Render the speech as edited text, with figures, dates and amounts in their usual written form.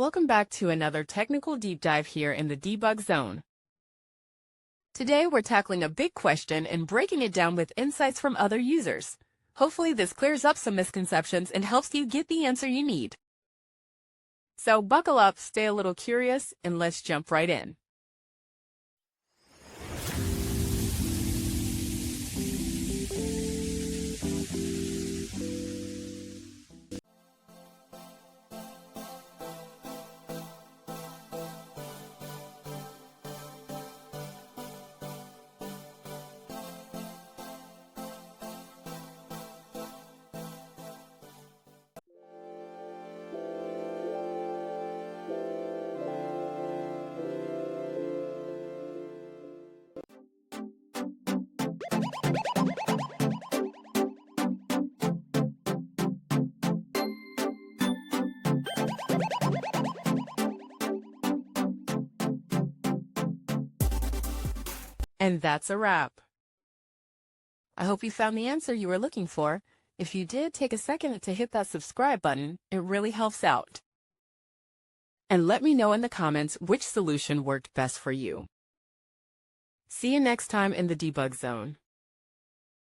Welcome back to another technical deep dive here in the debug zone. Today we're tackling a big question and breaking it down with insights from other users. Hopefully this clears up some misconceptions and helps you get the answer you need. So buckle up, stay a little curious, and let's jump right in. And that's a wrap. I hope you found the answer you were looking for. If you did, take a second to hit that subscribe button. It really helps out. And let me know in the comments which solution worked best for you. See you next time in the debug zone.